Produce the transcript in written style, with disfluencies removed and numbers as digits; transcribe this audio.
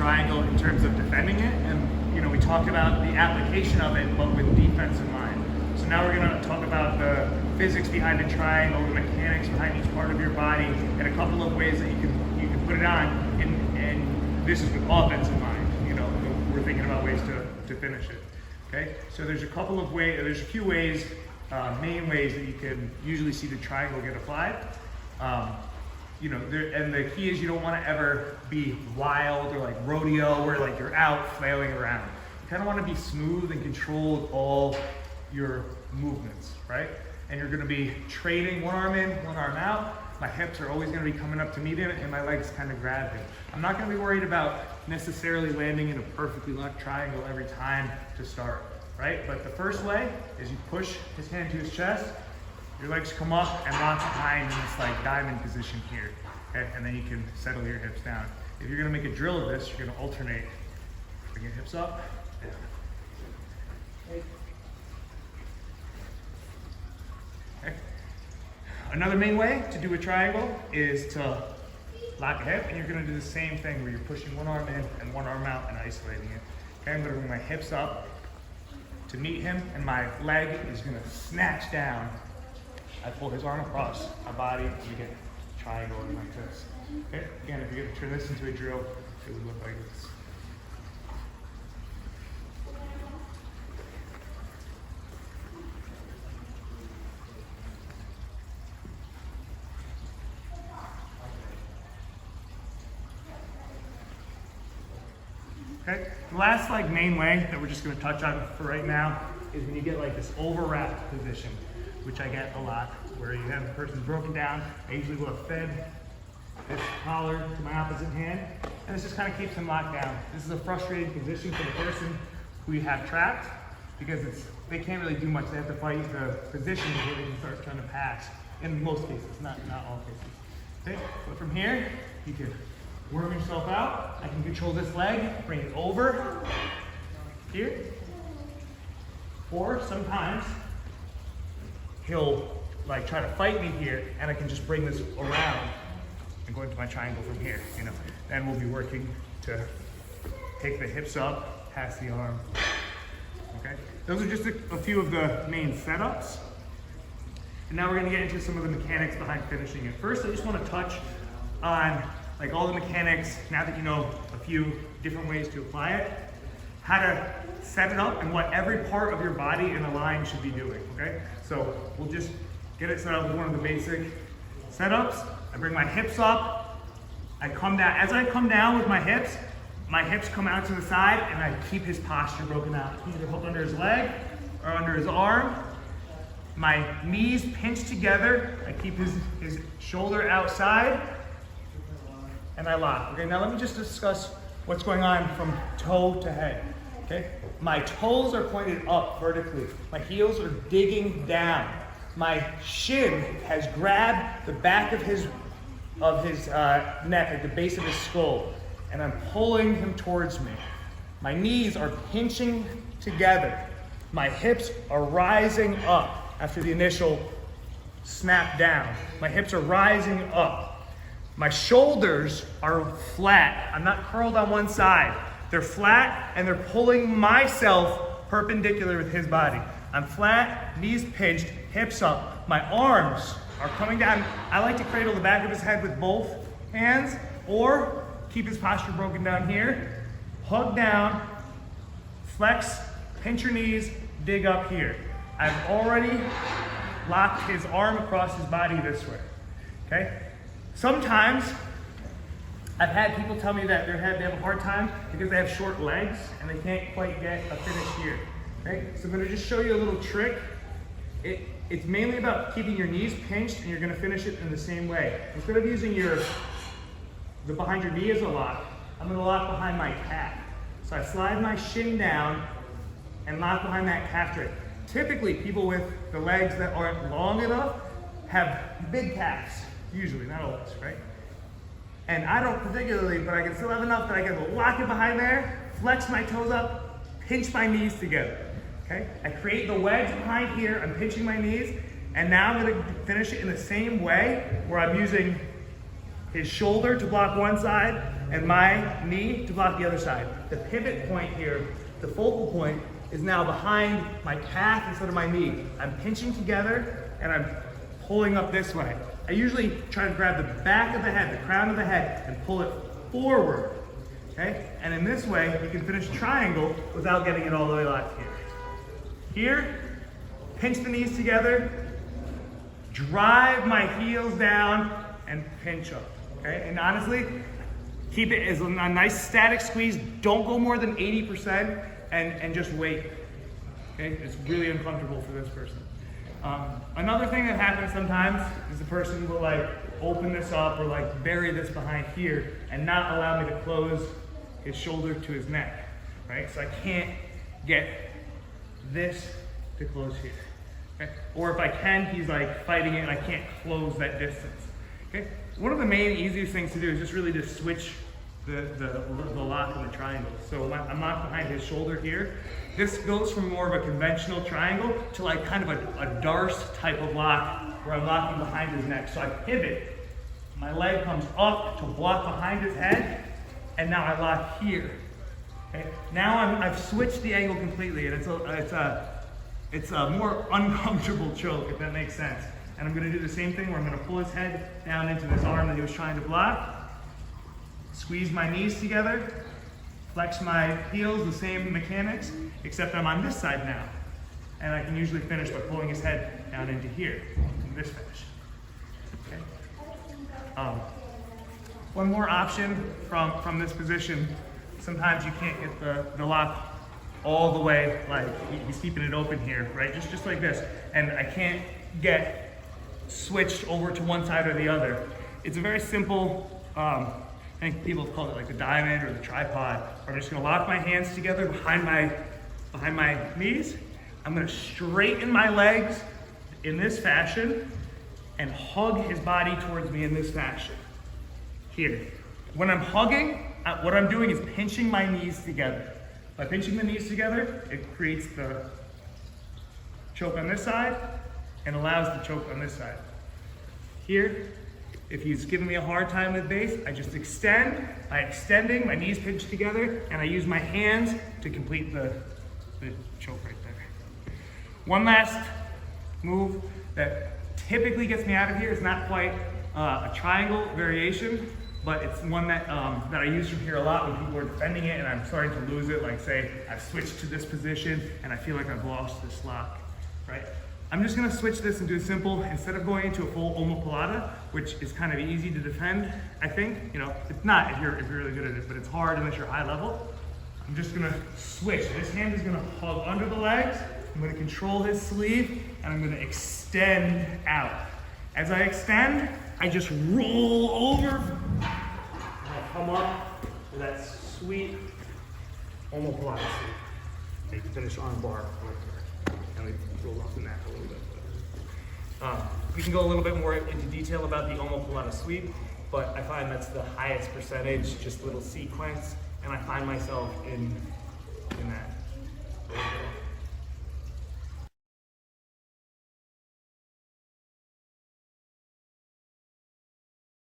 triangle in terms of defending it, and you know, we talked about the application of it, but with defense in mind. So now we're going to talk about the physics behind the triangle, the mechanics behind each part of your body, and a couple of ways that you can put it on. And this is with offense in mind. You know, we're thinking about ways to finish it. Okay, so there's a couple of ways. There's a few ways, main ways that you can usually see the triangle get applied. You know, and the key is you don't want to ever be wild or like rodeo where like you're out flailing around. You kind of want to be smooth and control with all your movements, right? And you're going to be trading one arm in, one arm out. My hips are always going to be coming up to meet it, and my legs kind of grab it. I'm not going to be worried about necessarily landing in a perfectly locked triangle every time to start, right? But the first way is you push his hand to his chest, your legs come up and lock behind in this like diamond position here, okay? And then you can settle your hips down. If you're going to make a drill of this, you're going to alternate. Bring your hips up, down. Okay. Another main way to do a triangle is to lock a hip, and you're going to do the same thing where you're pushing one arm in and one arm out and isolating it. Okay, I'm going to bring my hips up to meet him, and my leg is going to snatch down. I pull his arm across my body, and we get a triangle like this. Okay, again, if you're going to turn this into a drill, it would look like this. Okay, the last like main way that we're just going to touch on for right now is when you get like this overwrapped position, which I get a lot, where you have the person broken down. I usually will have fed this collar to my opposite hand, and this just kind of keeps them locked down. This is a frustrating position for the person who you have trapped because they can't really do much. They have to fight the position before they can start trying to pass. In most cases, not all cases. Okay, but from here, you can worm yourself out. I can control this leg, bring it over here. Or sometimes he'll like try to fight me here, and I can just bring this around and go into my triangle from here, you know. Then we'll be working to take the hips up, pass the arm. Okay? Those are just a few of the main setups. And now we're gonna get into some of the mechanics behind finishing it. First, I just wanna touch on like all the mechanics, now that you know a few different ways to apply it, how to set it up and what every part of your body in a line should be doing, okay? So we'll just get it set up with one of the basic setups. I bring my hips up, I come down. As I come down with my hips come out to the side, and I keep his posture broken out. He's either hooked under his leg or under his arm. My knees pinched together, I keep his shoulder outside, and I lock. Okay, now let me just discuss what's going on from toe to head. Okay, my toes are pointed up vertically. My heels are digging down. My shin has grabbed the back of his neck at the base of his skull, and I'm pulling him towards me. My knees are pinching together. My hips are rising up after the initial snap down. My hips are rising up. My shoulders are flat. I'm not curled on one side. They're flat, and they're pulling myself perpendicular with his body. I'm flat, knees pinched, hips up. My arms are coming down. I like to cradle the back of his head with both hands, or keep his posture broken down here. Hug down, flex, pinch your knees, dig up here. I've already locked his arm across his body this way, okay? Sometimes I've had people tell me that they have a hard time because they have short legs and they can't quite get a finish here. Okay? So I'm going to just show you a little trick. It's mainly about keeping your knees pinched, and you're going to finish it in the same way. Instead of using the behind your knee as a lock, I'm going to lock behind my calf. So I slide my shin down and lock behind that calf joint. Typically, people with the legs that aren't long enough have big calves. Usually, not always, right? And I don't particularly, but I can still have enough that I can lock it behind there, flex my toes up, pinch my knees together, okay? I create the wedge behind here, I'm pinching my knees, and now I'm gonna finish it in the same way, where I'm using his shoulder to block one side, and my knee to block the other side. The pivot point here, the focal point, is now behind my calf instead of my knee. I'm pinching together and I'm pulling up this way. I usually try to grab the back of the head, the crown of the head, and pull it forward, okay? And in this way, you can finish triangle without getting it all the way locked here. Here, pinch the knees together, drive my heels down, and pinch up, okay? And honestly, keep it as a nice static squeeze. Don't go more than 80% and just wait, okay? It's really uncomfortable for this person. Another thing that happens sometimes is the person will like open this up or like bury this behind here and not allow me to close his shoulder to his neck, right? So I can't get this to close here, okay? Or if I can, he's like fighting it and I can't close that distance, okay? One of the main easiest things to do is just really just switch the lock and the triangle. So I'm locked behind his shoulder here. This goes from more of a conventional triangle to like kind of a Darce type of lock where I'm locking behind his neck. So I pivot, my leg comes up to block behind his head, and now I lock here. Okay? Now I've switched the angle completely, and it's a more uncomfortable choke, if that makes sense. And I'm gonna do the same thing where I'm gonna pull his head down into this arm that he was trying to block, squeeze my knees together, flex my heels, the same mechanics, except I'm on this side now. And I can usually finish by pulling his head down into here, in this fashion. Okay? One more option from this position, sometimes you can't get the lock all the way, like he's keeping it open here, right? Just like this. And I can't get switched over to one side or the other. It's a very simple, I think people have called it like the diamond or the tripod. I'm just gonna lock my hands together behind my knees. I'm gonna straighten my legs in this fashion and hug his body towards me in this fashion. Here. When I'm hugging, what I'm doing is pinching my knees together. By pinching the knees together, it creates the choke on this side and allows the choke on this side. Here, if he's giving me a hard time with base, I just extend. By extending, my knees pinch together, and I use my hands to complete the choke right there. One last move that typically gets me out of here is not quite a triangle variation, but it's one that I use from here a lot when people are defending it and I'm starting to lose it, like say I've switched to this position and I feel like I've lost this lock, right? I'm just gonna switch this and do a simple, instead of going into a full omoplata, which is kind of easy to defend, I think, you know, it's not if you're really good at it, but it's hard unless you're high level. I'm just gonna switch. This hand is gonna hug under the legs, I'm gonna control his sleeve, and I'm gonna extend out. As I extend, I just roll over, and I come up to that sweet omoplata sleeve. You can finish arm bar right there. And we roll off the neck a little bit. We can go a little bit more into detail about the omoplata sweep, but I find that's the highest percentage, just little sequence, and I find myself in that.